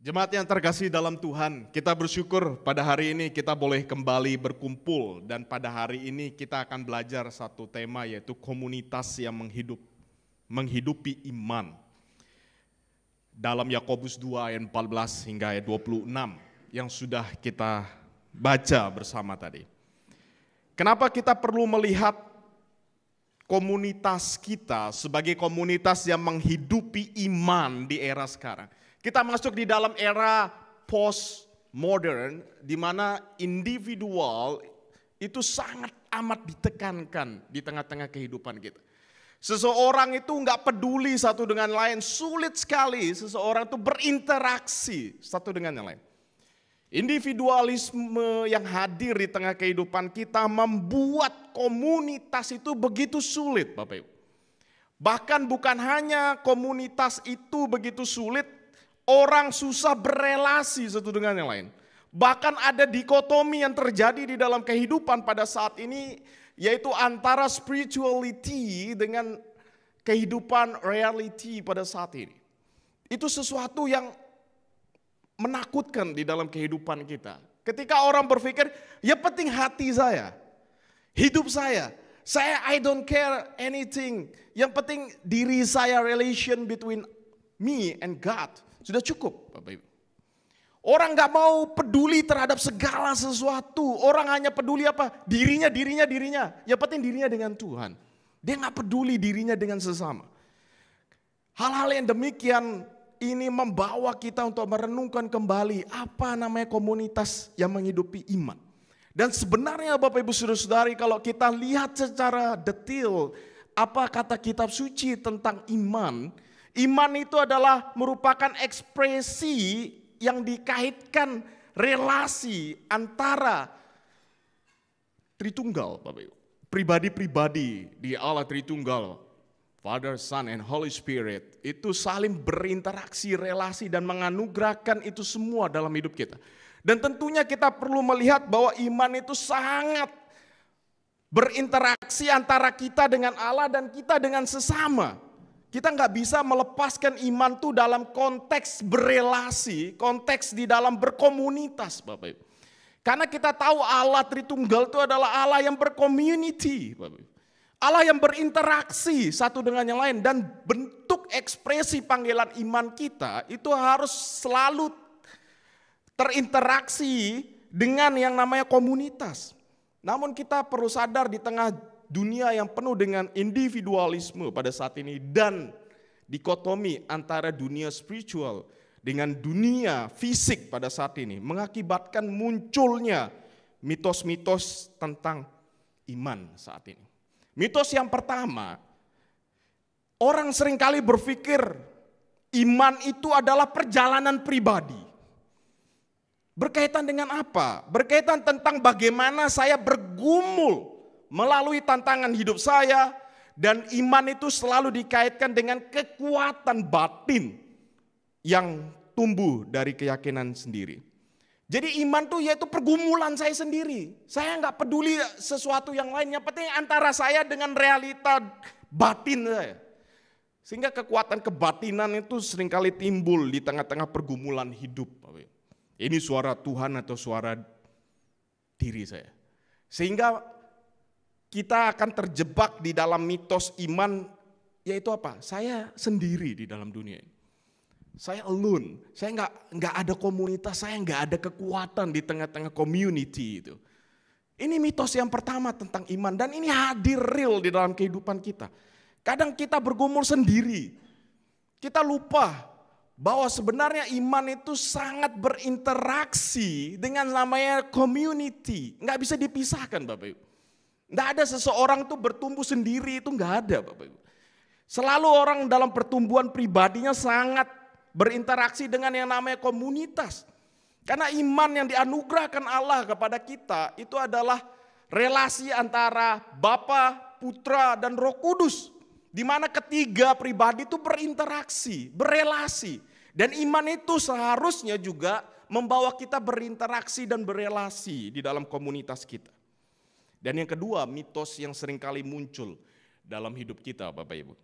Jemaat yang terkasih dalam Tuhan, kita bersyukur pada hari ini kita boleh kembali berkumpul dan pada hari ini kita akan belajar satu tema yaitu komunitas yang menghidupi iman. Dalam Yakobus 2 ayat 14 hingga ayat 26 yang sudah kita baca bersama tadi. Kenapa kita perlu melihat komunitas kita sebagai komunitas yang menghidupi iman di era sekarang? Kita masuk di dalam era post-modern di mana individual itu sangat amat ditekankan di tengah-tengah kehidupan kita. Seseorang itu nggak peduli satu dengan lain, sulit sekali seseorang itu berinteraksi satu dengan yang lain. Individualisme yang hadir di tengah kehidupan kita membuat komunitas itu begitu sulit, Bapak Ibu. Bahkan bukan hanya komunitas itu begitu sulit, orang susah berelasi satu dengan yang lain. Bahkan ada dikotomi yang terjadi di dalam kehidupan pada saat ini, yaitu antara spirituality dengan kehidupan reality pada saat ini. Itu sesuatu yang menakutkan di dalam kehidupan kita. Ketika orang berpikir, ya penting hati saya, hidup saya I don't care anything. Yang penting diri saya, relation between me and God. Sudah cukup, Bapak Ibu. Orang gak mau peduli terhadap segala sesuatu. Orang hanya peduli apa? Dirinya. Yang penting dirinya dengan Tuhan. Dia gak peduli dirinya dengan sesama. Hal-hal yang demikian ini membawa kita untuk merenungkan kembali apa namanya komunitas yang menghidupi iman. Dan sebenarnya Bapak Ibu Saudara-saudari, kalau kita lihat secara detail apa kata kitab suci tentang iman, iman itu adalah merupakan ekspresi yang dikaitkan relasi antara Tritunggal, Bapak Ibu. Pribadi-pribadi di Allah Tritunggal, Father, Son, and Holy Spirit itu saling berinteraksi, relasi dan menganugerahkan itu semua dalam hidup kita. Dan tentunya kita perlu melihat bahwa iman itu sangat berinteraksi antara kita dengan Allah dan kita dengan sesama. Kita nggak bisa melepaskan iman itu dalam konteks berelasi, konteks di dalam berkomunitas, Bapak Ibu. Karena kita tahu Allah Tritunggal itu adalah Allah yang bercommunity, Bapak Ibu. Allah yang berinteraksi satu dengan yang lain, dan bentuk ekspresi panggilan iman kita itu harus selalu terinteraksi dengan yang namanya komunitas. Namun kita perlu sadar di tengah dunia yang penuh dengan individualisme pada saat ini dan dikotomi antara dunia spiritual dengan dunia fisik pada saat ini mengakibatkan munculnya mitos-mitos tentang iman saat ini. Mitos yang pertama, orang seringkali berpikir iman itu adalah perjalanan pribadi. Berkaitan dengan apa? Berkaitan tentang bagaimana saya bergumul melalui tantangan hidup saya, dan iman itu selalu dikaitkan dengan kekuatan batin yang tumbuh dari keyakinan sendiri. Jadi iman itu yaitu pergumulan saya sendiri. Saya nggak peduli sesuatu yang lainnya, penting antara saya dengan realita batin saya. Sehingga kekuatan kebatinan itu seringkali timbul di tengah-tengah pergumulan hidup. Ini suara Tuhan atau suara diri saya. Sehingga kita akan terjebak di dalam mitos iman, yaitu apa? Saya sendiri di dalam dunia ini. Saya alone, saya nggak ada komunitas, saya nggak ada kekuatan di tengah-tengah community itu. Ini mitos yang pertama tentang iman, dan ini hadir real di dalam kehidupan kita. Kadang kita bergumul sendiri, kita lupa bahwa sebenarnya iman itu sangat berinteraksi dengan namanya community, nggak bisa dipisahkan, Bapak Ibu. Nggak ada seseorang tuh bertumbuh sendiri, itu nggak ada, Bapak Ibu. Selalu orang dalam pertumbuhan pribadinya sangat berinteraksi dengan yang namanya komunitas. Karena iman yang dianugerahkan Allah kepada kita itu adalah relasi antara Bapa, Putra, dan Roh Kudus. Di mana ketiga pribadi itu berinteraksi, berelasi. Dan iman itu seharusnya juga membawa kita berinteraksi dan berelasi di dalam komunitas kita. Dan yang kedua, mitos yang seringkali muncul dalam hidup kita, Bapak Ibu.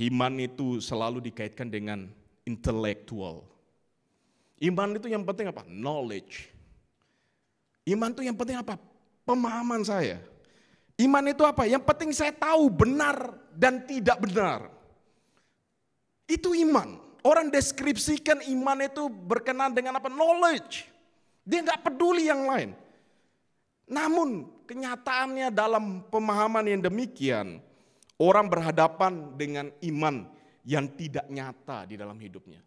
Iman itu selalu dikaitkan dengan intelektual. Iman itu yang penting apa? Knowledge. Iman itu yang penting apa? Pemahaman saya. Iman itu apa? Yang penting saya tahu benar dan tidak benar. Itu iman. Orang deskripsikan iman itu berkenaan dengan apa? Knowledge. Dia nggak peduli yang lain. Namun kenyataannya dalam pemahaman yang demikian, orang berhadapan dengan iman yang tidak nyata di dalam hidupnya.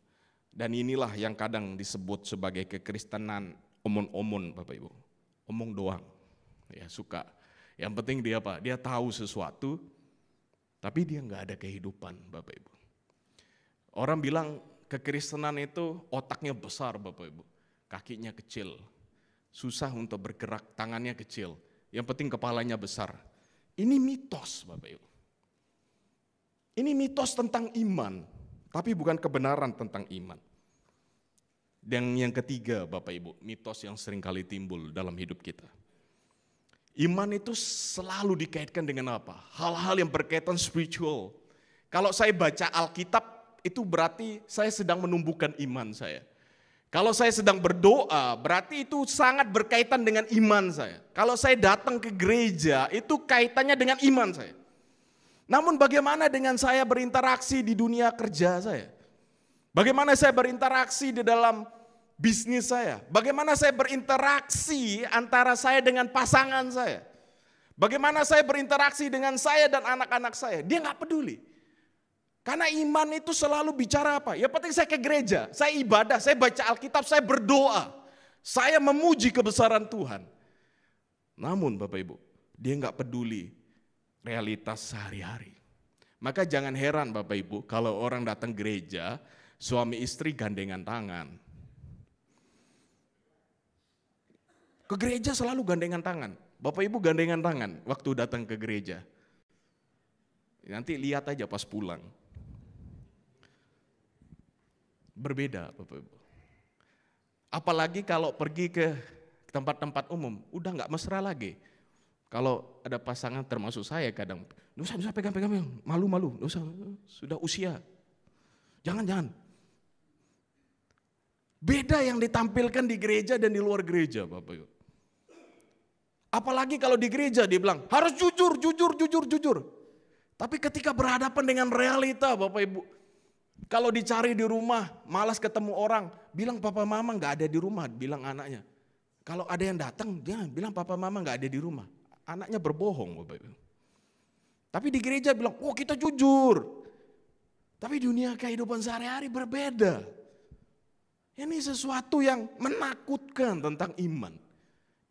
Dan inilah yang kadang disebut sebagai kekristenan omon-omon, Bapak Ibu. Omong doang. Ya suka. Yang penting dia apa? Dia tahu sesuatu, tapi dia nggak ada kehidupan, Bapak Ibu. Orang bilang kekristenan itu otaknya besar, Bapak Ibu. Kakinya kecil. Susah untuk bergerak, tangannya kecil. Yang penting kepalanya besar. Ini mitos, Bapak Ibu. Ini mitos tentang iman, tapi bukan kebenaran tentang iman. Dan yang ketiga, Bapak Ibu, mitos yang sering kali timbul dalam hidup kita. Iman itu selalu dikaitkan dengan apa? Hal-hal yang berkaitan spiritual. Kalau saya baca Alkitab, itu berarti saya sedang menumbuhkan iman saya. Kalau saya sedang berdoa, berarti itu sangat berkaitan dengan iman saya. Kalau saya datang ke gereja, itu kaitannya dengan iman saya. Namun bagaimana dengan saya berinteraksi di dunia kerja saya? Bagaimana saya berinteraksi di dalam bisnis saya? Bagaimana saya berinteraksi antara saya dengan pasangan saya? Bagaimana saya berinteraksi dengan saya dan anak-anak saya? Dia nggak peduli. Karena iman itu selalu bicara apa? Ya penting saya ke gereja, saya ibadah, saya baca Alkitab, saya berdoa. Saya memuji kebesaran Tuhan. Namun Bapak Ibu, dia nggak peduli realitas sehari-hari. Maka jangan heran Bapak Ibu kalau orang datang gereja, suami istri gandengan tangan. Ke gereja selalu gandengan tangan. Bapak Ibu gandengan tangan waktu datang ke gereja. Nanti lihat aja pas pulang. Berbeda Bapak Ibu. Apalagi kalau pergi ke tempat-tempat umum, udah nggak mesra lagi. Kalau ada pasangan termasuk saya kadang, nggak usah pegang-pegang, malu-malu, nggak usah, sudah usia. Jangan. Beda yang ditampilkan di gereja dan di luar gereja Bapak Ibu. Apalagi kalau di gereja dia bilang, harus jujur. Tapi ketika berhadapan dengan realita Bapak Ibu, kalau dicari di rumah, malas ketemu orang, bilang papa mama nggak ada di rumah, bilang anaknya. Kalau ada yang datang, dia bilang papa mama nggak ada di rumah. Anaknya berbohong Bapak Ibu. Tapi di gereja bilang, oh kita jujur. Tapi dunia kehidupan sehari-hari berbeda. Ini sesuatu yang menakutkan tentang iman.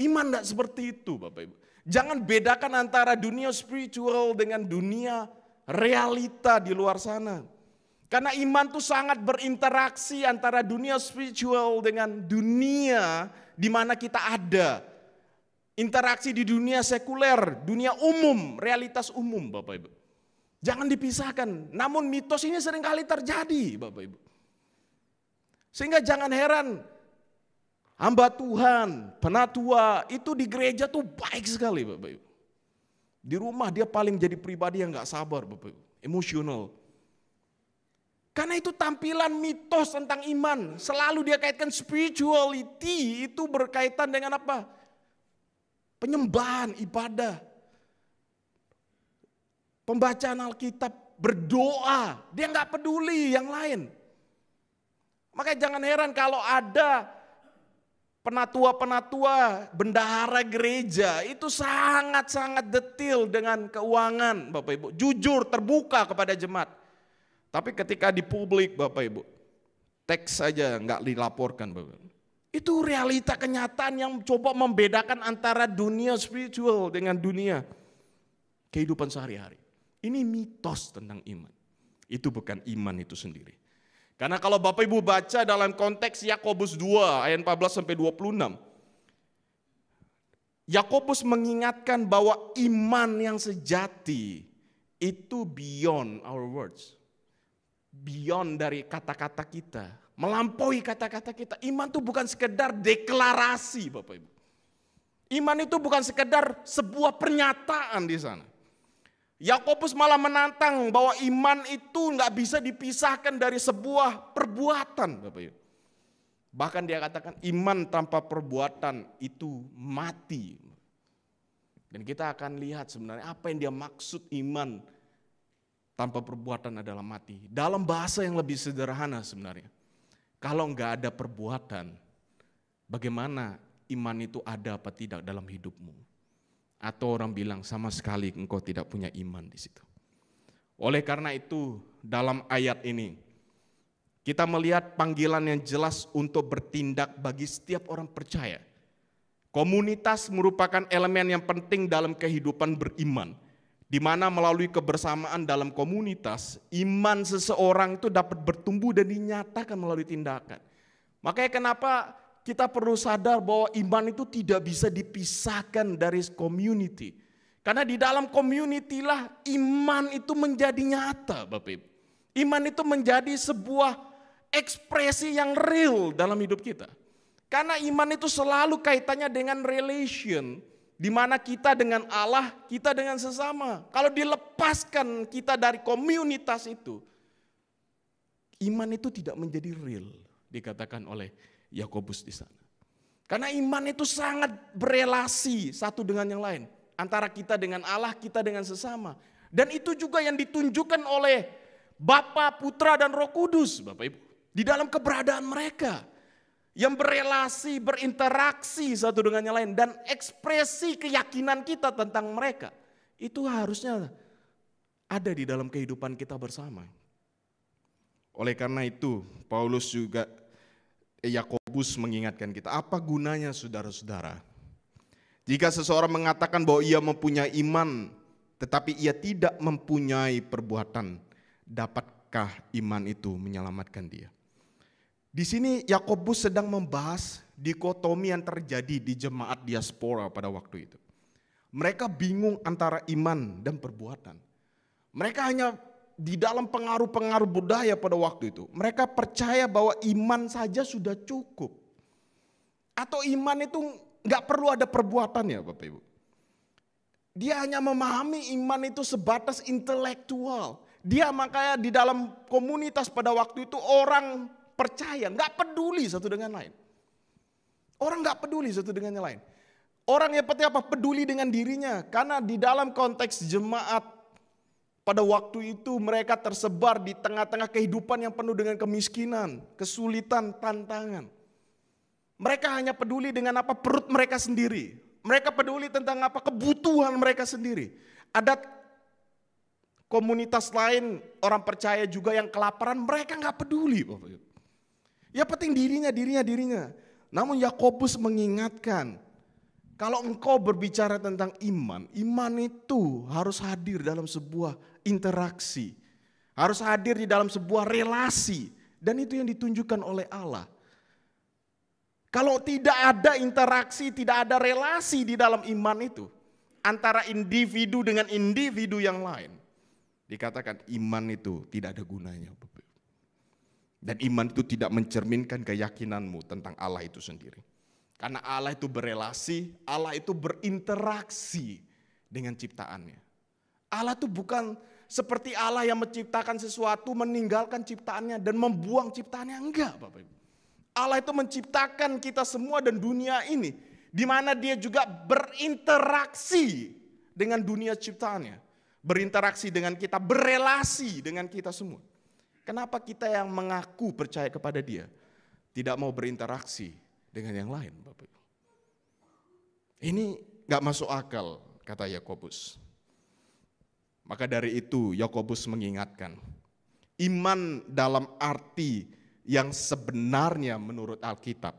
Iman tidak seperti itu Bapak Ibu. Jangan bedakan antara dunia spiritual dengan dunia realita di luar sana. Karena iman itu sangat berinteraksi antara dunia spiritual dengan dunia di mana kita ada. Interaksi di dunia sekuler, dunia umum, realitas umum Bapak Ibu. Jangan dipisahkan, namun mitos ini seringkali terjadi Bapak Ibu. Sehingga jangan heran, hamba Tuhan, penatua itu di gereja tuh baik sekali Bapak Ibu. Di rumah dia paling jadi pribadi yang gak sabar Bapak Ibu, emosional. Karena itu tampilan mitos tentang iman. Selalu dia kaitkan spirituality itu berkaitan dengan apa? Penyembahan, ibadah. Pembacaan Alkitab, berdoa. Dia nggak peduli yang lain. Makanya jangan heran kalau ada penatua-penatua, bendahara gereja itu sangat-sangat detail dengan keuangan Bapak Ibu. Jujur, terbuka kepada jemaat. Tapi ketika di publik Bapak Ibu, teks saja nggak dilaporkan Bapak Ibu. Itu realita kenyataan yang coba membedakan antara dunia spiritual dengan dunia kehidupan sehari-hari. Ini mitos tentang iman. Itu bukan iman itu sendiri. Karena kalau Bapak Ibu baca dalam konteks Yakobus 2 ayat 14 sampai 26. Yakobus mengingatkan bahwa iman yang sejati itu beyond our words. Beyond dari kata-kata kita, melampaui kata-kata kita. Iman itu bukan sekedar deklarasi Bapak Ibu. Iman itu bukan sekedar sebuah pernyataan di sana. Yakobus malah menantang bahwa iman itu nggak bisa dipisahkan dari sebuah perbuatan Bapak Ibu. Bahkan dia katakan iman tanpa perbuatan itu mati. Dan kita akan lihat sebenarnya apa yang dia maksud iman tanpa perbuatan adalah mati. Dalam bahasa yang lebih sederhana sebenarnya. Kalau enggak ada perbuatan, bagaimana iman itu ada apa tidak dalam hidupmu? Atau orang bilang sama sekali engkau tidak punya iman di situ. Oleh karena itu dalam ayat ini kita melihat panggilan yang jelas untuk bertindak bagi setiap orang percaya. Komunitas merupakan elemen yang penting dalam kehidupan beriman, di mana melalui kebersamaan dalam komunitas, iman seseorang itu dapat bertumbuh dan dinyatakan melalui tindakan. Makanya kenapa kita perlu sadar bahwa iman itu tidak bisa dipisahkan dari community. Karena di dalam community lah iman itu menjadi nyata, Bapak Ibu. Iman itu menjadi sebuah ekspresi yang real dalam hidup kita. Karena iman itu selalu kaitannya dengan relation, di mana kita dengan Allah, kita dengan sesama. Kalau dilepaskan kita dari komunitas itu, iman itu tidak menjadi real, dikatakan oleh Yakobus di sana. Karena iman itu sangat berelasi satu dengan yang lain. Antara kita dengan Allah, kita dengan sesama. Dan itu juga yang ditunjukkan oleh Bapa, Putra, dan Roh Kudus, Bapak Ibu. Di dalam keberadaan mereka. Yang berelasi, berinteraksi satu dengan yang lain. Dan ekspresi keyakinan kita tentang mereka. Itu harusnya ada di dalam kehidupan kita bersama. Oleh karena itu, Yakobus mengingatkan kita, apa gunanya saudara-saudara? Jika seseorang mengatakan bahwa ia mempunyai iman, tetapi ia tidak mempunyai perbuatan, dapatkah iman itu menyelamatkan dia? Di sini Yakobus sedang membahas dikotomi yang terjadi di jemaat diaspora pada waktu itu. Mereka bingung antara iman dan perbuatan. Mereka hanya di dalam pengaruh-pengaruh budaya pada waktu itu. Mereka percaya bahwa iman saja sudah cukup. Atau iman itu gak perlu ada perbuatannya, Bapak Ibu. Dia hanya memahami iman itu sebatas intelektual. Dia makanya di dalam komunitas pada waktu itu orang percaya, gak peduli satu dengan lain. Orang gak peduli satu dengan yang lain. Orang yang seperti apa? Peduli dengan dirinya. Karena di dalam konteks jemaat pada waktu itu mereka tersebar di tengah-tengah kehidupan yang penuh dengan kemiskinan, kesulitan, tantangan. Mereka hanya peduli dengan apa perut mereka sendiri. Mereka peduli tentang apa kebutuhan mereka sendiri. Ada komunitas lain orang percaya juga yang kelaparan, mereka nggak peduli. Ya penting dirinya. Namun Yakobus mengingatkan, kalau engkau berbicara tentang iman, iman itu harus hadir dalam sebuah interaksi. Harus hadir di dalam sebuah relasi. Dan itu yang ditunjukkan oleh Allah. Kalau tidak ada interaksi, tidak ada relasi di dalam iman itu. Antara individu dengan individu yang lain. Dikatakan iman itu tidak ada gunanya. Dan iman itu tidak mencerminkan keyakinanmu tentang Allah itu sendiri. Karena Allah itu berelasi, Allah itu berinteraksi dengan ciptaannya. Allah itu bukan seperti Allah yang menciptakan sesuatu, meninggalkan ciptaannya dan membuang ciptaannya. Enggak, Bapak Ibu. Allah itu menciptakan kita semua dan dunia ini, di mana dia juga berinteraksi dengan dunia ciptaannya. Berinteraksi dengan kita, berelasi dengan kita semua. Kenapa kita yang mengaku percaya kepada dia tidak mau berinteraksi dengan yang lain, Bapak Ibu? Ini gak masuk akal, kata Yakobus. Maka dari itu Yakobus mengingatkan, iman dalam arti yang sebenarnya menurut Alkitab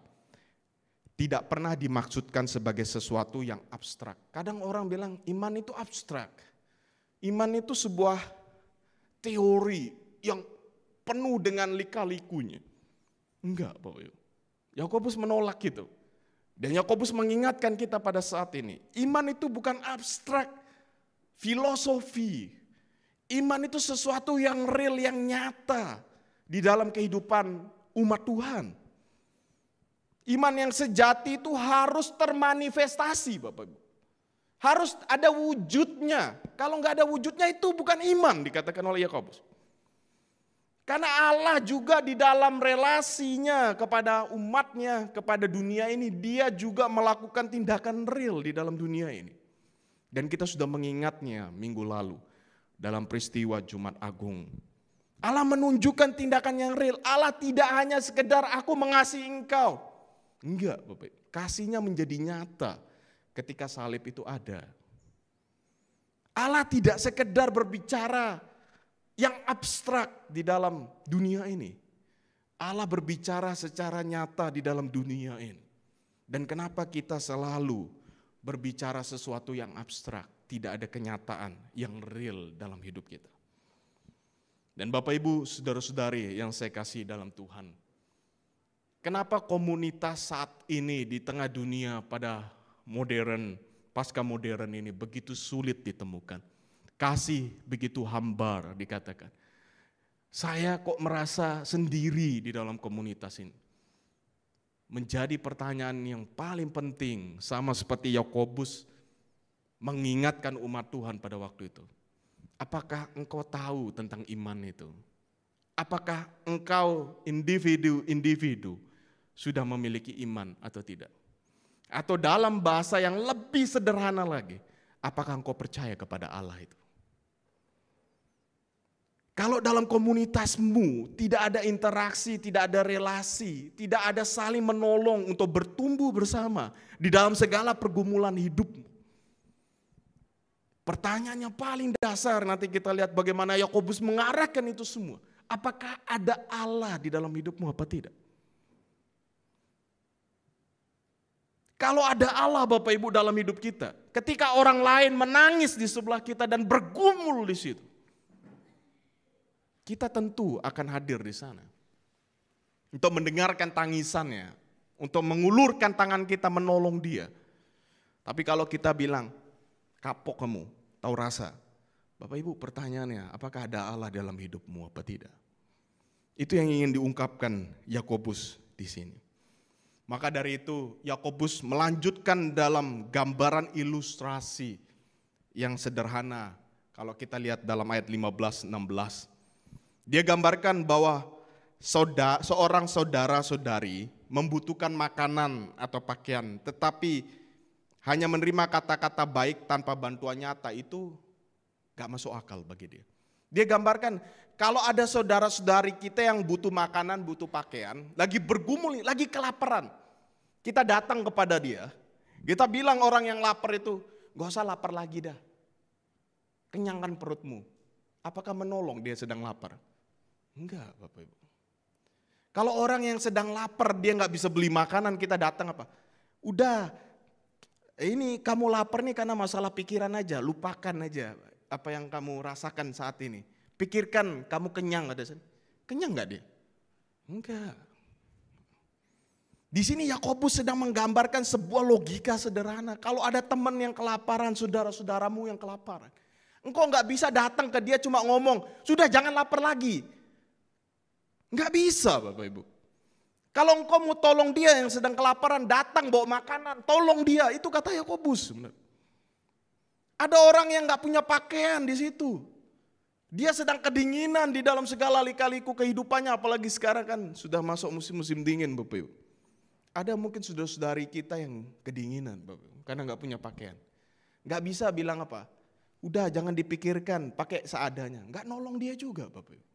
tidak pernah dimaksudkan sebagai sesuatu yang abstrak. Kadang orang bilang iman itu abstrak. Iman itu sebuah teori yang penuh dengan lika-likunya. Enggak, Bapak Ibu. Yakobus menolak itu. Dan Yakobus mengingatkan kita pada saat ini, iman itu bukan abstrak filosofi. Iman itu sesuatu yang real, yang nyata di dalam kehidupan umat Tuhan. Iman yang sejati itu harus termanifestasi, Bapak Ibu. Harus ada wujudnya. Kalau nggak ada wujudnya itu bukan iman, dikatakan oleh Yakobus. Karena Allah juga di dalam relasinya kepada umatnya, kepada dunia ini, dia juga melakukan tindakan real di dalam dunia ini. Dan kita sudah mengingatnya minggu lalu dalam peristiwa Jumat Agung. Allah menunjukkan tindakan yang real. Allah tidak hanya sekedar aku mengasihi engkau. Enggak, Bapak. Kasihnya menjadi nyata ketika salib itu ada. Allah tidak sekedar berbicara yang abstrak di dalam dunia ini. Allah berbicara secara nyata di dalam dunia ini. Dan kenapa kita selalu berbicara sesuatu yang abstrak, tidak ada kenyataan yang real dalam hidup kita. Dan Bapak Ibu, saudara-saudari yang saya kasih dalam Tuhan. Kenapa komunitas saat ini di tengah dunia pada modern, pasca modern ini begitu sulit ditemukan? Kasih begitu hambar dikatakan. Saya kok merasa sendiri di dalam komunitas ini. Menjadi pertanyaan yang paling penting, sama seperti Yakobus mengingatkan umat Tuhan pada waktu itu. Apakah engkau tahu tentang iman itu? Apakah engkau individu sudah memiliki iman atau tidak? Atau dalam bahasa yang lebih sederhana lagi, apakah engkau percaya kepada Allah itu? Kalau dalam komunitasmu tidak ada interaksi, tidak ada relasi, tidak ada saling menolong untuk bertumbuh bersama di dalam segala pergumulan hidupmu. Pertanyaannya paling dasar, nanti kita lihat bagaimana Yakobus mengarahkan itu semua. Apakah ada Allah di dalam hidupmu apa tidak? Kalau ada Allah Bapak Ibu dalam hidup kita, ketika orang lain menangis di sebelah kita dan bergumul di situ, kita tentu akan hadir di sana. Untuk mendengarkan tangisannya, untuk mengulurkan tangan kita menolong dia. Tapi kalau kita bilang, kapok kamu, tahu rasa. Bapak Ibu pertanyaannya, apakah ada Allah dalam hidupmu apa tidak? Itu yang ingin diungkapkan Yakobus di sini. Maka dari itu Yakobus melanjutkan dalam gambaran ilustrasi yang sederhana. Kalau kita lihat dalam ayat 15-16. Dia gambarkan bahwa seorang saudara-saudari membutuhkan makanan atau pakaian, tetapi hanya menerima kata-kata baik tanpa bantuan nyata itu gak masuk akal bagi dia. Dia gambarkan kalau ada saudara-saudari kita yang butuh makanan, butuh pakaian, lagi bergumul, lagi kelaparan. Kita datang kepada dia, kita bilang orang yang lapar itu, gak usah lapar lagi dah. Kenyangkan perutmu. Apakah menolong dia sedang lapar? Enggak Bapak Ibu. Kalau orang yang sedang lapar dia gak bisa beli makanan, kita datang apa? Udah, ini kamu lapar nih karena masalah pikiran aja, lupakan aja apa yang kamu rasakan saat ini. Pikirkan kamu kenyang, kenyang gak dia? Enggak. Di sini Yakobus sedang menggambarkan sebuah logika sederhana. Kalau ada teman yang kelaparan, saudara-saudaramu yang kelaparan, engkau gak bisa datang ke dia cuma ngomong, sudah jangan lapar lagi. Gak bisa Bapak Ibu. Kalau engkau mau tolong dia yang sedang kelaparan, datang bawa makanan, tolong dia. Itu kata Yakobus. Ada orang yang gak punya pakaian di situ. Dia sedang kedinginan di dalam segala lika-liku kehidupannya. Apalagi sekarang kan sudah masuk musim-musim dingin Bapak Ibu. Ada mungkin saudara-saudari kita yang kedinginan Bapak Ibu, karena gak punya pakaian. Gak bisa bilang apa, udah jangan dipikirkan, pakai seadanya. Gak nolong dia juga Bapak Ibu.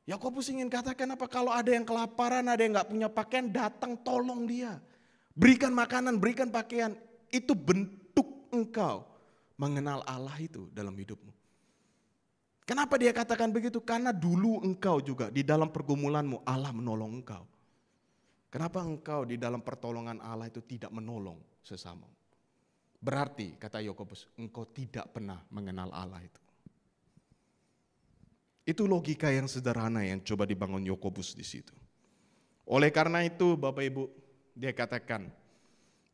Yakobus ingin katakan apa, kalau ada yang kelaparan, ada yang gak punya pakaian, datang tolong dia. Berikan makanan, berikan pakaian. Itu bentuk engkau mengenal Allah itu dalam hidupmu. Kenapa dia katakan begitu? Karena dulu engkau juga di dalam pergumulanmu Allah menolong engkau. Kenapa engkau di dalam pertolongan Allah itu tidak menolong sesama? Berarti kata Yakobus, engkau tidak pernah mengenal Allah itu. Itu logika yang sederhana yang coba dibangun Yakobus di situ. Oleh karena itu Bapak Ibu, dia katakan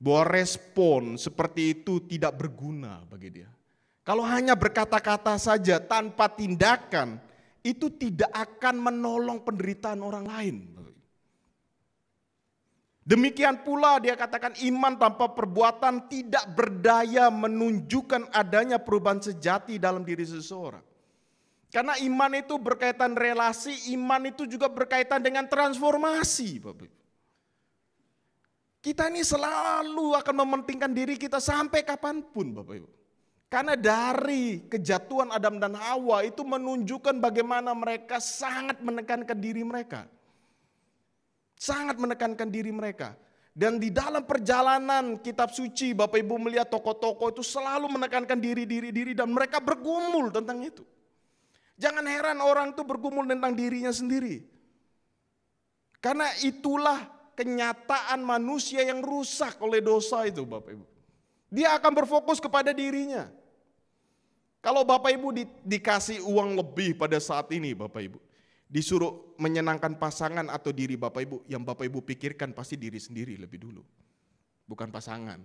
bahwa respon seperti itu tidak berguna bagi dia. Kalau hanya berkata-kata saja tanpa tindakan, itu tidak akan menolong penderitaan orang lain. Demikian pula dia katakan iman tanpa perbuatan tidak berdaya menunjukkan adanya perubahan sejati dalam diri seseorang. Karena iman itu berkaitan relasi, iman itu juga berkaitan dengan transformasi, Bapak Ibu. Kita ini selalu akan mementingkan diri kita sampai kapanpun, Bapak Ibu. Karena dari kejatuhan Adam dan Hawa itu menunjukkan bagaimana mereka sangat menekankan diri mereka. Sangat menekankan diri mereka. Dan di dalam perjalanan kitab suci, Bapak Ibu melihat tokoh-tokoh itu selalu menekankan diri dan mereka bergumul tentang itu. Jangan heran orang itu bergumul tentang dirinya sendiri. Karena itulah kenyataan manusia yang rusak oleh dosa itu, Bapak Ibu. Dia akan berfokus kepada dirinya. Kalau Bapak Ibu dikasih uang lebih pada saat ini, Bapak Ibu, disuruh menyenangkan pasangan atau diri Bapak Ibu, yang Bapak Ibu pikirkan pasti diri sendiri lebih dulu, bukan pasangan.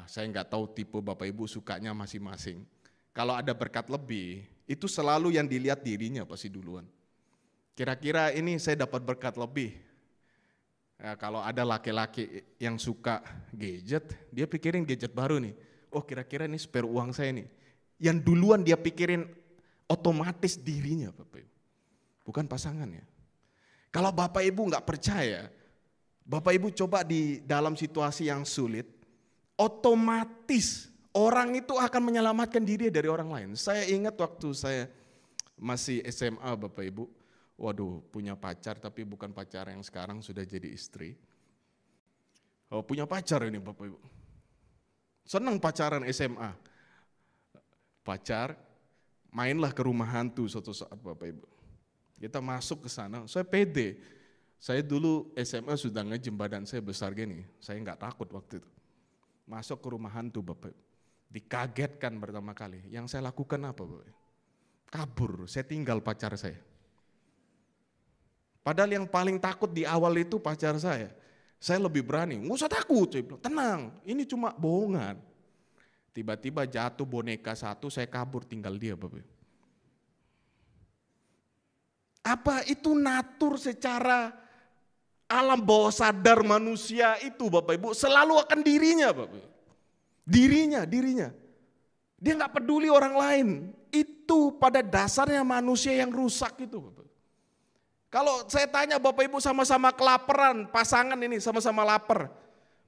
Saya nggak tahu tipe Bapak Ibu sukanya masing-masing. Kalau ada berkat lebih, itu selalu yang dilihat dirinya pasti duluan. Kira-kira ini saya dapat berkat lebih. Kalau ada laki-laki yang suka gadget, dia pikirin gadget baru nih. Oh kira-kira ini spare uang saya nih. Yang duluan dia pikirin otomatis dirinya Bapak Ibu. Bukan pasangannya. Kalau Bapak Ibu nggak percaya, Bapak Ibu coba di dalam situasi yang sulit, otomatis orang itu akan menyelamatkan diri dari orang lain. Saya ingat waktu saya masih SMA Bapak Ibu, waduh punya pacar tapi bukan pacar yang sekarang sudah jadi istri. Oh, punya pacar ini Bapak Ibu. Senang pacaran SMA. Pacar, mainlah ke rumah hantu suatu saat Bapak Ibu. Kita masuk ke sana, saya pede. Saya dulu SMA sudah nge-gym, badan saya besar gini, saya nggak takut waktu itu. Masuk ke rumah hantu Bapak Ibu. Dikagetkan pertama kali. Yang saya lakukan apa Bapak? Kabur, saya tinggal pacar saya. Padahal yang paling takut di awal itu pacar saya. Saya lebih berani, nggak usah takut, saya bilang, tenang, ini cuma bohongan. Tiba-tiba jatuh boneka satu, saya kabur tinggal dia Bapak. Apa itu natur secara alam bawah sadar manusia itu Bapak Ibu, selalu akan dirinya Bapak. Dirinya. Dia nggak peduli orang lain. Itu pada dasarnya manusia yang rusak itu Bapak. Kalau saya tanya Bapak Ibu sama-sama kelaparan, pasangan ini sama-sama lapar.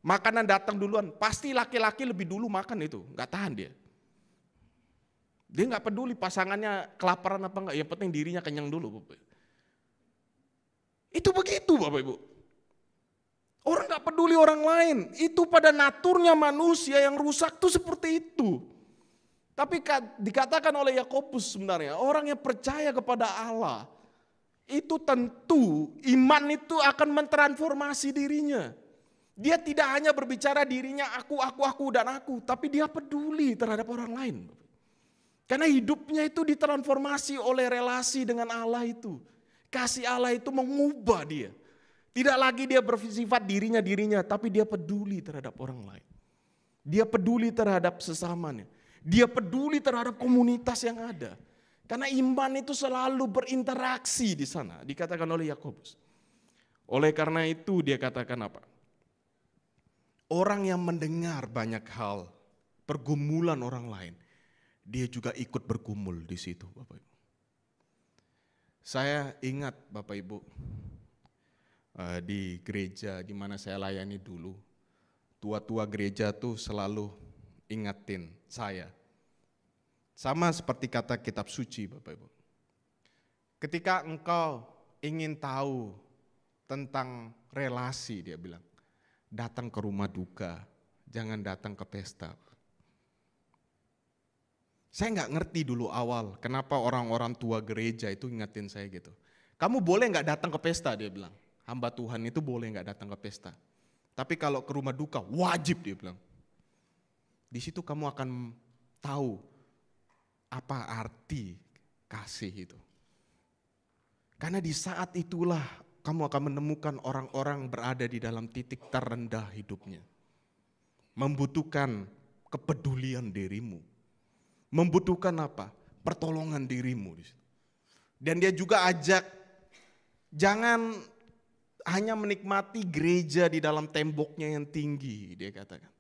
Makanan datang duluan, pasti laki-laki lebih dulu makan itu, nggak tahan dia. Dia nggak peduli pasangannya kelaparan apa enggak, yang penting dirinya kenyang dulu Bapak. Itu begitu Bapak Ibu. Orang gak peduli orang lain, itu pada naturnya manusia yang rusak tuh seperti itu. Tapi dikatakan oleh Yakobus sebenarnya, orang yang percaya kepada Allah, itu tentu iman itu akan mentransformasi dirinya. Dia tidak hanya berbicara dirinya aku, dan aku, tapi dia peduli terhadap orang lain. Karena hidupnya itu ditransformasi oleh relasi dengan Allah itu. Kasih Allah itu mengubah dia. Tidak lagi dia bersifat dirinya, tapi dia peduli terhadap orang lain. Dia peduli terhadap sesamanya. Dia peduli terhadap komunitas yang ada. Karena iman itu selalu berinteraksi di sana, dikatakan oleh Yakobus. Oleh karena itu dia katakan apa? Orang yang mendengar banyak hal, pergumulan orang lain, dia juga ikut bergumul di situ, Bapak Ibu. Saya ingat Bapak Ibu, di gereja di mana saya layani dulu, tua-tua gereja tuh selalu ingatin saya. Sama seperti kata kitab suci Bapak Ibu. Ketika engkau ingin tahu tentang relasi, dia bilang, datang ke rumah duka, jangan datang ke pesta. Saya nggak ngerti dulu awal, kenapa orang-orang tua gereja itu ingatin saya gitu. Kamu boleh nggak datang ke pesta, dia bilang. Hamba Tuhan itu boleh nggak datang ke pesta. Tapi kalau ke rumah duka, wajib dia bilang. Di situ kamu akan tahu apa arti kasih itu. Karena di saat itulah kamu akan menemukan orang-orang berada di dalam titik terendah hidupnya. Membutuhkan kepedulian dirimu. Membutuhkan apa? Pertolongan dirimu. Dan dia juga ajak, jangan hanya menikmati gereja di dalam temboknya yang tinggi, dia katakan.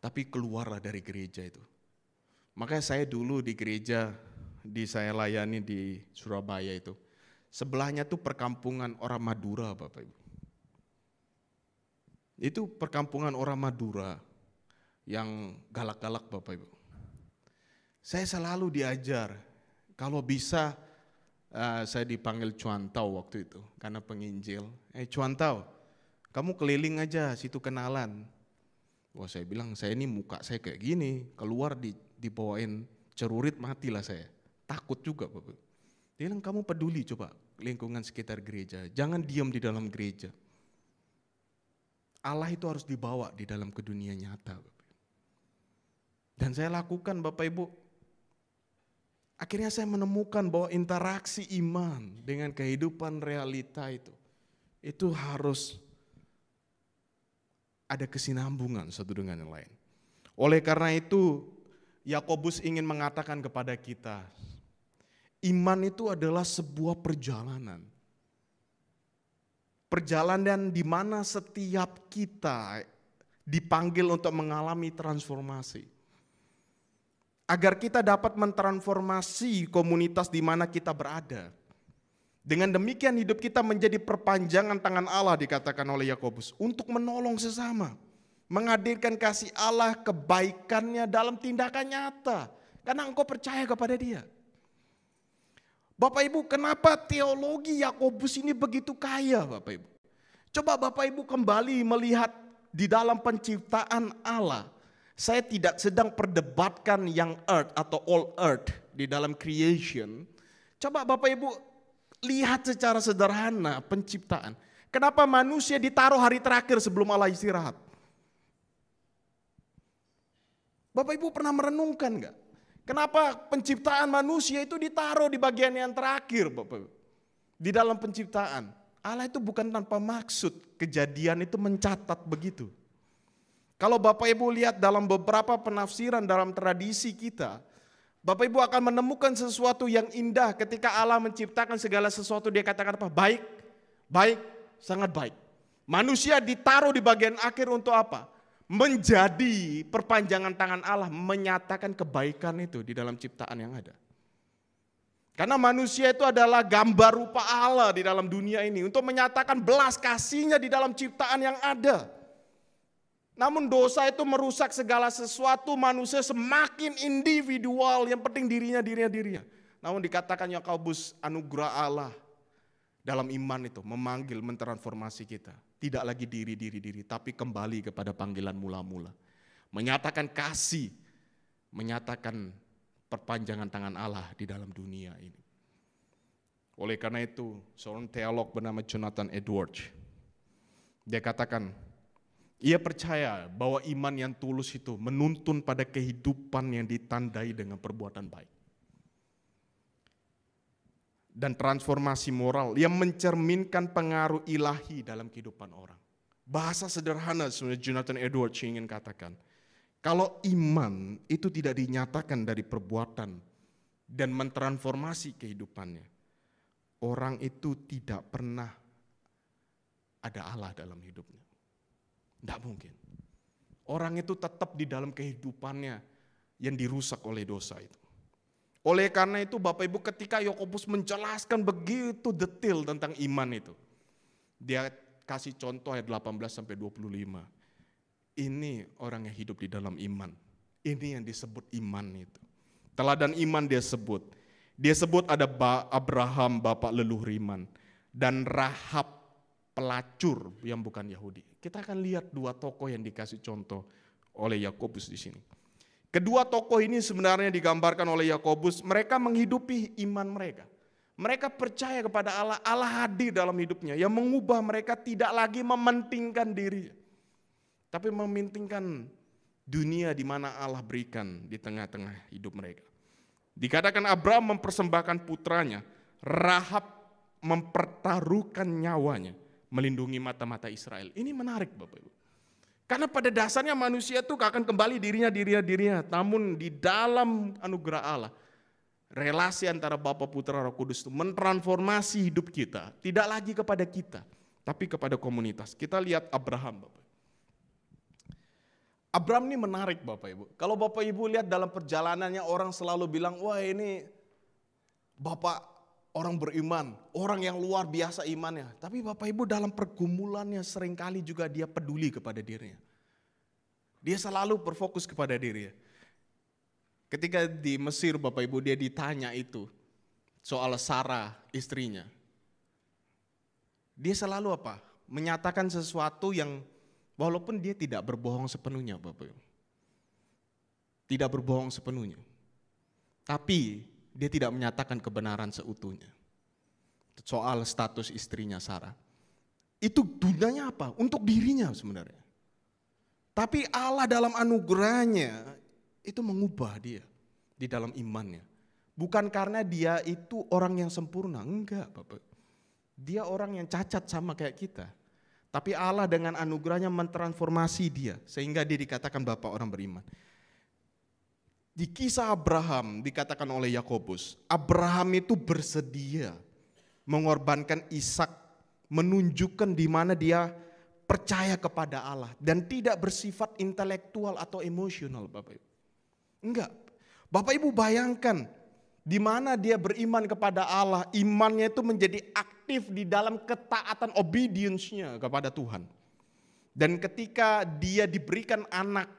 Tapi keluarlah dari gereja itu. Makanya saya dulu di gereja saya layani di Surabaya itu, sebelahnya tuh perkampungan orang Madura, Bapak Ibu. Itu perkampungan orang Madura yang galak-galak, Bapak Ibu. Saya selalu diajar, kalau bisa saya dipanggil Cuantau waktu itu karena penginjil. Cuantau, kamu keliling aja situ kenalan. Wah, saya bilang, saya ini muka saya kayak gini, keluar dibawain cerurit, matilah saya. Takut juga, Bapak. Dia bilang, kamu peduli coba lingkungan sekitar gereja, jangan diam di dalam gereja. Allah itu harus dibawa di dalam ke dunia nyata, Bapak. Dan saya lakukan, Bapak Ibu. Akhirnya saya menemukan bahwa interaksi iman dengan kehidupan realita itu harus ada kesinambungan satu dengan yang lain. Oleh karena itu, Yakobus ingin mengatakan kepada kita, iman itu adalah sebuah perjalanan. Perjalanan di mana setiap kita dipanggil untuk mengalami transformasi. Agar kita dapat mentransformasi komunitas di mana kita berada. Dengan demikian hidup kita menjadi perpanjangan tangan Allah, dikatakan oleh Yakobus, untuk menolong sesama. Menghadirkan kasih Allah, kebaikannya dalam tindakan nyata. Karena engkau percaya kepada Dia. Bapak Ibu, kenapa teologi Yakobus ini begitu kaya, Bapak Ibu? Coba Bapak Ibu kembali melihat di dalam penciptaan Allah. Saya tidak sedang perdebatkan yang earth atau all earth di dalam creation. Coba Bapak Ibu lihat secara sederhana penciptaan. Kenapa manusia ditaruh hari terakhir sebelum Allah istirahat? Bapak Ibu pernah merenungkan enggak? Kenapa penciptaan manusia itu ditaruh di bagian yang terakhir, Bapak Ibu? Di dalam penciptaan. Allah itu bukan tanpa maksud, kejadian itu mencatat begitu. Kalau Bapak Ibu lihat dalam beberapa penafsiran dalam tradisi kita, Bapak Ibu akan menemukan sesuatu yang indah ketika Allah menciptakan segala sesuatu, Dia katakan apa? Baik, baik, sangat baik. Manusia ditaruh di bagian akhir untuk apa? Menjadi perpanjangan tangan Allah, menyatakan kebaikan itu di dalam ciptaan yang ada. Karena manusia itu adalah gambar rupa Allah di dalam dunia ini untuk menyatakan belas kasih-Nya di dalam ciptaan yang ada. Namun dosa itu merusak segala sesuatu, manusia semakin individual, yang penting dirinya. Namun dikatakan Yakobus, anugerah Allah dalam iman itu memanggil, mentransformasi kita. Tidak lagi diri, tapi kembali kepada panggilan mula-mula. Menyatakan kasih, menyatakan perpanjangan tangan Allah di dalam dunia ini. Oleh karena itu, seorang teolog bernama Jonathan Edwards, dia katakan, ia percaya bahwa iman yang tulus itu menuntun pada kehidupan yang ditandai dengan perbuatan baik. Dan transformasi moral yang mencerminkan pengaruh ilahi dalam kehidupan orang. Bahasa sederhana sebenarnya Jonathan Edwards ingin katakan, kalau iman itu tidak dinyatakan dari perbuatan dan mentransformasi kehidupannya, orang itu tidak pernah ada Allah dalam hidupnya. Tidak mungkin. Orang itu tetap di dalam kehidupannya yang dirusak oleh dosa itu. Oleh karena itu Bapak Ibu, ketika Yakobus menjelaskan begitu detail tentang iman itu, dia kasih contoh ayat 18-25. Ini orang yang hidup di dalam iman. Ini yang disebut iman itu. Teladan iman dia sebut. Dia sebut ada Abraham bapak leluhur iman. Dan Rahab pelacur yang bukan Yahudi. Kita akan lihat dua tokoh yang dikasih contoh oleh Yakobus di sini. Kedua tokoh ini sebenarnya digambarkan oleh Yakobus, mereka menghidupi iman mereka. Mereka percaya kepada Allah, Allah hadir dalam hidupnya yang mengubah mereka tidak lagi mementingkan diri, tapi mementingkan dunia di mana Allah berikan di tengah-tengah hidup mereka. Dikatakan Abraham mempersembahkan putranya, Rahab mempertaruhkan nyawanya, melindungi mata-mata Israel. Ini menarik Bapak Ibu. Karena pada dasarnya manusia itu akan kembali dirinya. Namun di dalam anugerah Allah, relasi antara Bapa, Putra, Roh Kudus itu mentransformasi hidup kita. Tidak lagi kepada kita, tapi kepada komunitas. Kita lihat Abraham Bapak. Abraham ini menarik Bapak Ibu. Kalau Bapak Ibu lihat dalam perjalanannya orang selalu bilang, wah ini Bapak orang beriman, orang yang luar biasa imannya. Tapi Bapak Ibu dalam pergumulannya seringkali juga dia peduli kepada dirinya. Dia selalu berfokus kepada dirinya. Ketika di Mesir Bapak Ibu dia ditanya itu soal Sarah istrinya. Dia selalu apa? Menyatakan sesuatu yang walaupun dia tidak berbohong sepenuhnya Bapak Ibu. Tidak berbohong sepenuhnya. Tapi dia tidak menyatakan kebenaran seutuhnya. Soal status istrinya Sarah. Itu gunanya apa? Untuk dirinya sebenarnya. Tapi Allah dalam anugerahnya itu mengubah dia di dalam imannya. Bukan karena dia itu orang yang sempurna. Enggak Bapak. Dia orang yang cacat sama kayak kita. Tapi Allah dengan anugerahnya mentransformasi dia. Sehingga dia dikatakan Bapak orang beriman. Di kisah Abraham dikatakan oleh Yakobus. Abraham itu bersedia mengorbankan Ishak. Menunjukkan di mana dia percaya kepada Allah. Dan tidak bersifat intelektual atau emosional Bapak Ibu. Enggak. Bapak Ibu bayangkan. Di mana dia beriman kepada Allah, imannya itu menjadi aktif di dalam ketaatan obedience-nya kepada Tuhan. Dan ketika dia diberikan anak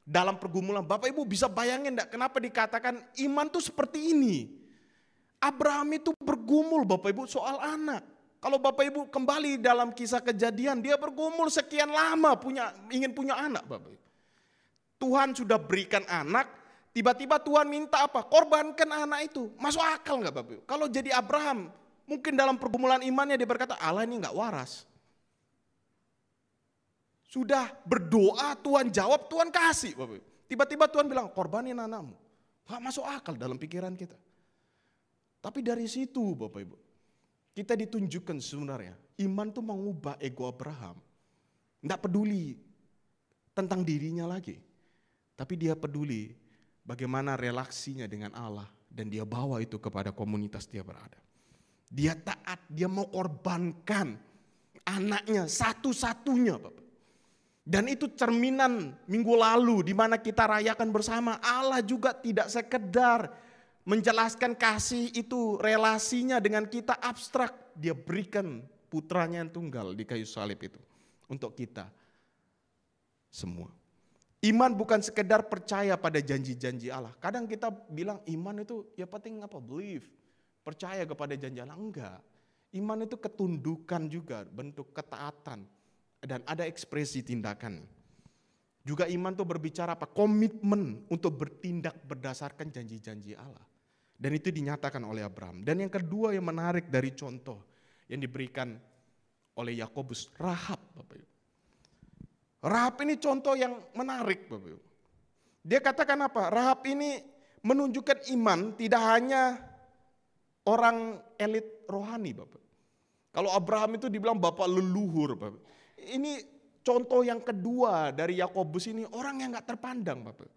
dalam pergumulan, Bapak Ibu bisa bayangin enggak kenapa dikatakan iman tuh seperti ini. Abraham itu bergumul Bapak Ibu soal anak. Kalau Bapak Ibu kembali dalam kisah Kejadian, dia bergumul sekian lama ingin punya anak Bapak Ibu. Tuhan sudah berikan anak. Tiba-tiba Tuhan minta apa? Korbankan anak itu. Masuk akal enggak Bapak Ibu? Kalau jadi Abraham, mungkin dalam pergumulan imannya dia berkata, Allah ini enggak waras. Sudah berdoa, Tuhan jawab, Tuhan kasih Bapak Ibu. Tiba-tiba Tuhan bilang, korbanin anakmu. Enggak masuk akal dalam pikiran kita. Tapi dari situ Bapak Ibu, kita ditunjukkan sebenarnya, iman itu mengubah ego Abraham. Enggak peduli tentang dirinya lagi. Tapi dia peduli bagaimana relasinya dengan Allah dan dia bawa itu kepada komunitas dia berada. Dia taat, dia mau korbankan anaknya satu-satunya Bapak. Dan itu cerminan minggu lalu di mana kita rayakan bersama. Allah juga tidak sekedar menjelaskan kasih itu relasinya dengan kita abstrak. Dia berikan putranya yang tunggal di kayu salib itu untuk kita semua. Iman bukan sekedar percaya pada janji-janji Allah. Kadang kita bilang iman itu ya penting apa? Believe. Percaya kepada janji Allah. Enggak. Iman itu ketundukan juga, bentuk ketaatan. Dan ada ekspresi tindakan. Juga iman itu berbicara apa? Komitmen untuk bertindak berdasarkan janji-janji Allah. Dan itu dinyatakan oleh Abraham. Dan yang kedua yang menarik dari contoh yang diberikan oleh Yakobus, Rahab Bapak Ibu. Rahab ini contoh yang menarik Bapak Ibu. Dia katakan apa? Rahab ini menunjukkan iman tidak hanya orang elit rohani Bapak. Kalau Abraham itu dibilang bapak leluhur Bapak. Ini contoh yang kedua dari Yakobus ini orang yang gak terpandang Bapak.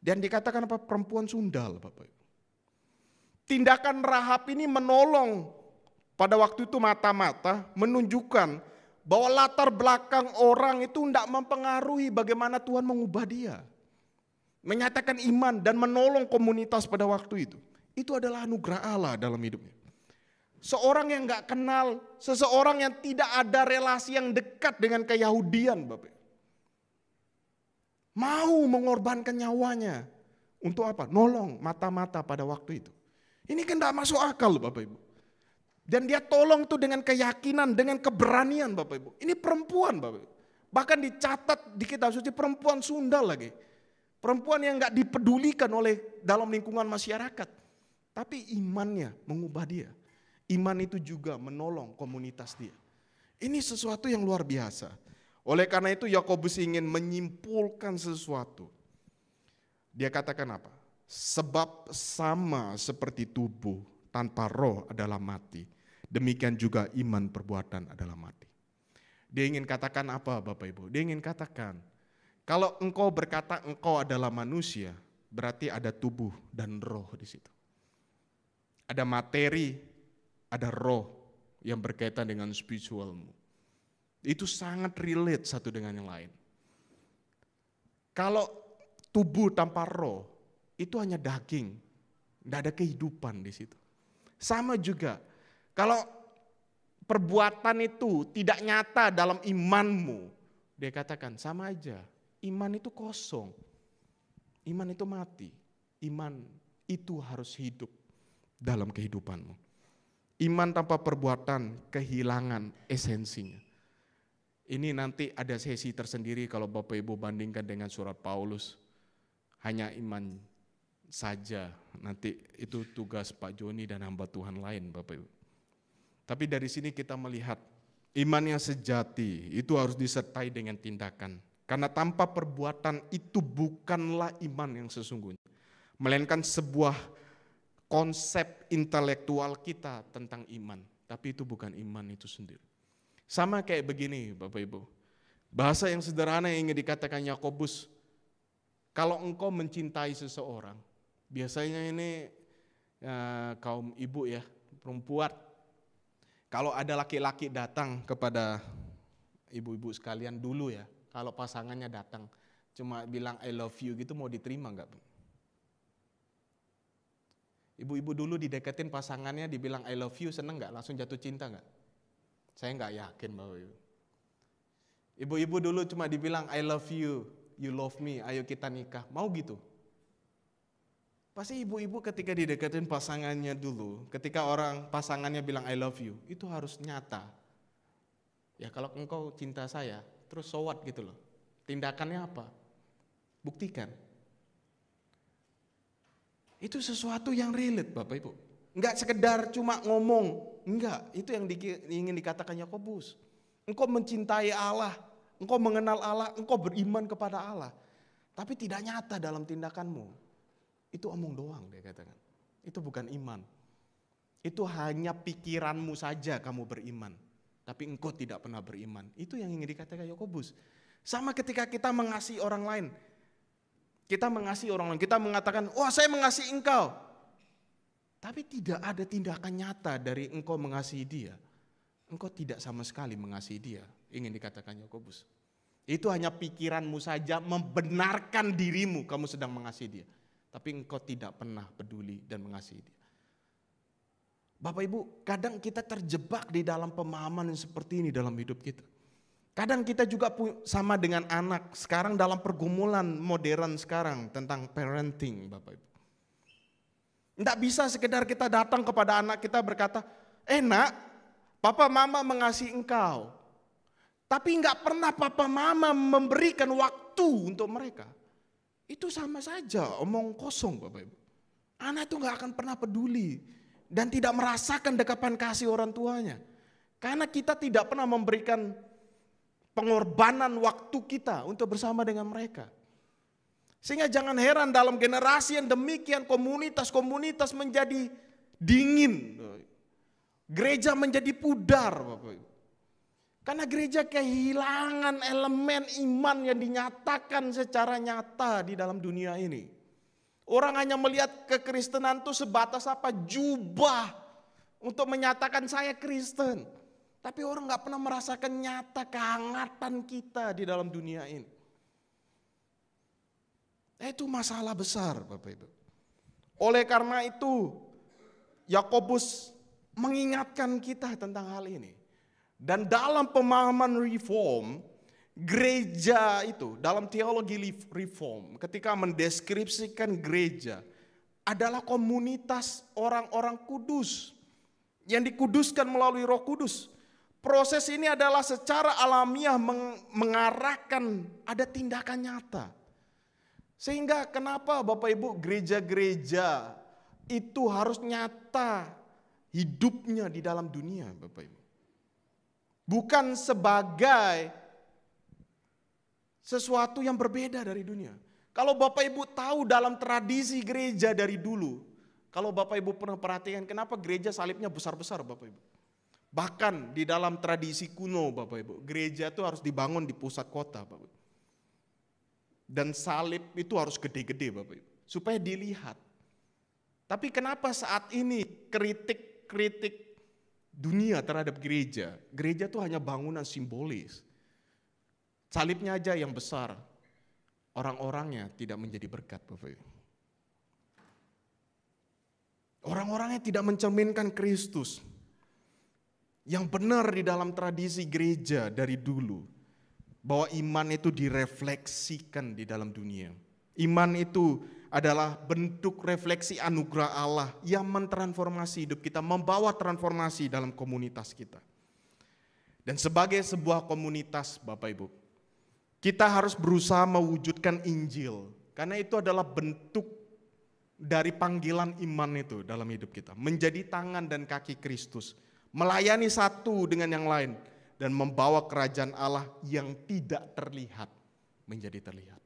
Dan dikatakan apa? Perempuan sundal Bapak. Tindakan Rahab ini menolong pada waktu itu mata-mata menunjukkan bahwa latar belakang orang itu tidak mempengaruhi bagaimana Tuhan mengubah dia. Menyatakan iman dan menolong komunitas pada waktu itu. Itu adalah anugerah Allah dalam hidupnya. Seorang yang gak kenal, seseorang yang tidak ada relasi yang dekat dengan keyahudian Bapak. Mau mengorbankan nyawanya. Untuk apa? Nolong mata-mata pada waktu itu. Ini kan gak masuk akal Bapak Ibu. Dan dia tolong tuh dengan keyakinan, dengan keberanian Bapak Ibu. Ini perempuan Bapak Ibu. Bahkan dicatat di kitab suci perempuan sundal lagi. Perempuan yang gak dipedulikan oleh dalam lingkungan masyarakat. Tapi imannya mengubah dia. Iman itu juga menolong komunitas dia. Ini sesuatu yang luar biasa. Oleh karena itu Yakobus ingin menyimpulkan sesuatu. Dia katakan apa? Sebab sama seperti tubuh tanpa roh adalah mati. Demikian juga iman perbuatan adalah mati. Dia ingin katakan apa Bapak Ibu? Dia ingin katakan, kalau engkau berkata engkau adalah manusia, berarti ada tubuh dan roh di situ. Ada materi, ada roh yang berkaitan dengan spiritualmu. Itu sangat relate satu dengan yang lain. Kalau tubuh tanpa roh, itu hanya daging. Tidak ada kehidupan di situ. Sama juga, kalau perbuatan itu tidak nyata dalam imanmu, dia katakan sama aja, iman itu kosong. Iman itu mati. Iman itu harus hidup dalam kehidupanmu. Iman tanpa perbuatan kehilangan esensinya. Ini nanti ada sesi tersendiri kalau Bapak Ibu bandingkan dengan surat Paulus. Hanya iman saja, nanti itu tugas Pak Joni dan hamba Tuhan lain Bapak Ibu. Tapi dari sini kita melihat iman yang sejati itu harus disertai dengan tindakan. Karena tanpa perbuatan itu bukanlah iman yang sesungguhnya. Melainkan sebuah konsep intelektual kita tentang iman. Tapi itu bukan iman itu sendiri. Sama kayak begini Bapak Ibu. Bahasa yang sederhana yang ingin dikatakan Yakobus. Kalau engkau mencintai seseorang. Biasanya ini kaum ibu ya, perempuan. Kalau ada laki-laki datang kepada ibu-ibu sekalian dulu ya. Kalau pasangannya datang. Cuma bilang I love you gitu mau diterima enggak? Ibu-ibu dulu dideketin pasangannya dibilang I love you seneng enggak? Langsung jatuh cinta enggak? Saya enggak yakin Bapak Ibu. Ibu-ibu dulu cuma dibilang I love you, you love me, ayo kita nikah. Mau gitu? Pasti ibu-ibu ketika dideketin pasangannya dulu, ketika pasangannya bilang I love you, itu harus nyata. Ya kalau engkau cinta saya, terus so what gitu loh. Tindakannya apa? Buktikan. Itu sesuatu yang relate Bapak Ibu. Enggak sekedar cuma ngomong, enggak. Itu yang ingin dikatakan Yakobus. Engkau mencintai Allah, engkau mengenal Allah, engkau beriman kepada Allah. Tapi tidak nyata dalam tindakanmu. Itu omong doang dia katakan. Itu bukan iman. Itu hanya pikiranmu saja kamu beriman. Tapi engkau tidak pernah beriman. Itu yang ingin dikatakan Yakobus. Sama ketika kita mengasihi orang lain. Kita mengasihi orang lain, kita mengatakan, wah saya mengasihi engkau. Tapi tidak ada tindakan nyata dari engkau mengasihi dia. Engkau tidak sama sekali mengasihi dia. Ingin dikatakan Yakobus. Itu hanya pikiranmu saja membenarkan dirimu kamu sedang mengasihi dia. Tapi engkau tidak pernah peduli dan mengasihi dia. Bapak Ibu, kadang kita terjebak di dalam pemahaman yang seperti ini dalam hidup kita. Kadang kita juga sama dengan anak sekarang dalam pergumulan modern sekarang tentang parenting Bapak Ibu. Tidak bisa sekedar kita datang kepada anak kita berkata, nak, papa mama mengasihi engkau. Tapi enggak pernah papa mama memberikan waktu untuk mereka. Itu sama saja omong kosong Bapak Ibu. Anak itu enggak akan pernah peduli dan tidak merasakan dekapan kasih orang tuanya. Karena kita tidak pernah memberikan pengorbanan waktu kita untuk bersama dengan mereka. Sehingga jangan heran dalam generasi yang demikian komunitas-komunitas menjadi dingin. Gereja menjadi pudar Bapak Ibu. Karena gereja kehilangan elemen iman yang dinyatakan secara nyata di dalam dunia ini. Orang hanya melihat kekristenan itu sebatas apa? Jubah untuk menyatakan saya Kristen. Tapi orang gak pernah merasakan nyata kehangatan kita di dalam dunia ini. Itu masalah besar Bapak Ibu. Oleh karena itu Yakobus mengingatkan kita tentang hal ini. Dan dalam pemahaman reform, gereja itu dalam teologi reform ketika mendeskripsikan gereja adalah komunitas orang-orang kudus yang dikuduskan melalui Roh Kudus. Proses ini adalah secara alamiah mengarahkan ada tindakan nyata. Sehingga kenapa Bapak Ibu gereja-gereja itu harus nyata hidupnya di dalam dunia Bapak Ibu. Bukan sebagai sesuatu yang berbeda dari dunia. Kalau Bapak Ibu tahu dalam tradisi gereja dari dulu. Kalau Bapak Ibu pernah perhatikan kenapa gereja salibnya besar-besar Bapak Ibu. Bahkan di dalam tradisi kuno Bapak Ibu. Gereja itu harus dibangun di pusat kota Bapak Ibu. Dan salib itu harus gede-gede Bapak Ibu, supaya dilihat. Tapi kenapa saat ini kritik dunia terhadap gereja? Gereja itu hanya bangunan simbolis. Salibnya aja yang besar. orang-orangnya tidak menjadi berkat, Bapak Ibu. Orang-orangnya tidak mencerminkan Kristus yang benar di dalam tradisi gereja dari dulu. Bahwa iman itu direfleksikan di dalam dunia. Iman itu adalah bentuk refleksi anugerah Allah yang mentransformasi hidup kita, membawa transformasi dalam komunitas kita. Dan sebagai sebuah komunitas, Bapak Ibu, kita harus berusaha mewujudkan Injil. Karena itu adalah bentuk dari panggilan iman itu dalam hidup kita. Menjadi tangan dan kaki Kristus. Melayani satu dengan yang lain. Dan membawa kerajaan Allah yang tidak terlihat menjadi terlihat.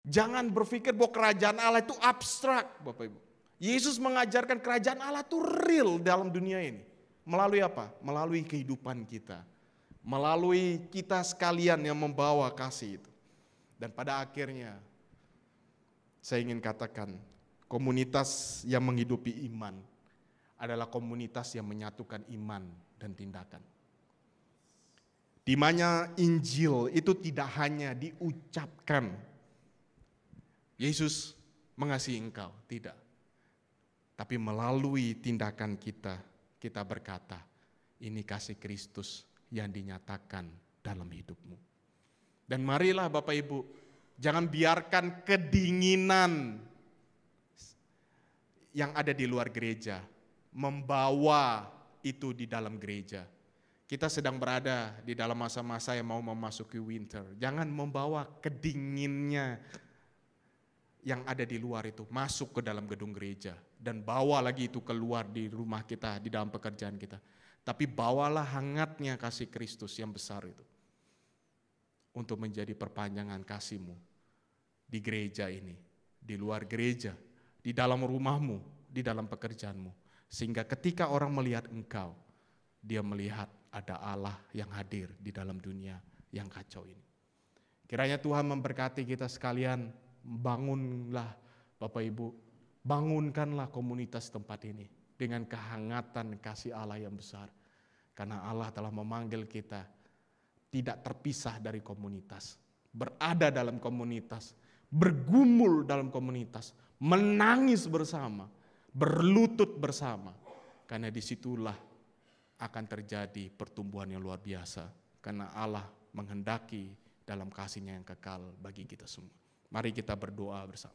Jangan berpikir bahwa kerajaan Allah itu abstrak, Bapak Ibu. Yesus mengajarkan kerajaan Allah itu real dalam dunia ini. Melalui apa? Melalui kehidupan kita. Melalui kita sekalian yang membawa kasih itu. Dan pada akhirnya saya ingin katakan komunitas yang menghidupi iman adalah komunitas yang menyatukan iman dan tindakan. Di mana Injil itu tidak hanya diucapkan, Yesus mengasihi engkau, tidak. Tapi melalui tindakan kita, kita berkata, ini kasih Kristus yang dinyatakan dalam hidupmu. Dan marilah Bapak Ibu, jangan biarkan kedinginan yang ada di luar gereja membawa itu di dalam gereja. Kita sedang berada di dalam masa-masa yang mau memasuki winter. Jangan membawa kedinginnya yang ada di luar itu masuk ke dalam gedung gereja. Dan bawa lagi itu keluar di rumah kita, di dalam pekerjaan kita. Tapi bawalah hangatnya kasih Kristus yang besar itu. Untuk menjadi perpanjangan kasih-Mu di gereja ini, di luar gereja, di dalam rumahmu, di dalam pekerjaanmu. Sehingga ketika orang melihat engkau, dia melihat ada Allah yang hadir di dalam dunia yang kacau ini. Kiranya Tuhan memberkati kita sekalian, bangunlah Bapak Ibu, bangunkanlah komunitas tempat ini dengan kehangatan kasih Allah yang besar. Karena Allah telah memanggil kita tidak terpisah dari komunitas, berada dalam komunitas, bergumul dalam komunitas, menangis bersama, berlutut bersama. Karena disitulah akan terjadi pertumbuhan yang luar biasa. Karena Allah menghendaki dalam kasih-Nya yang kekal bagi kita semua. Mari kita berdoa bersama.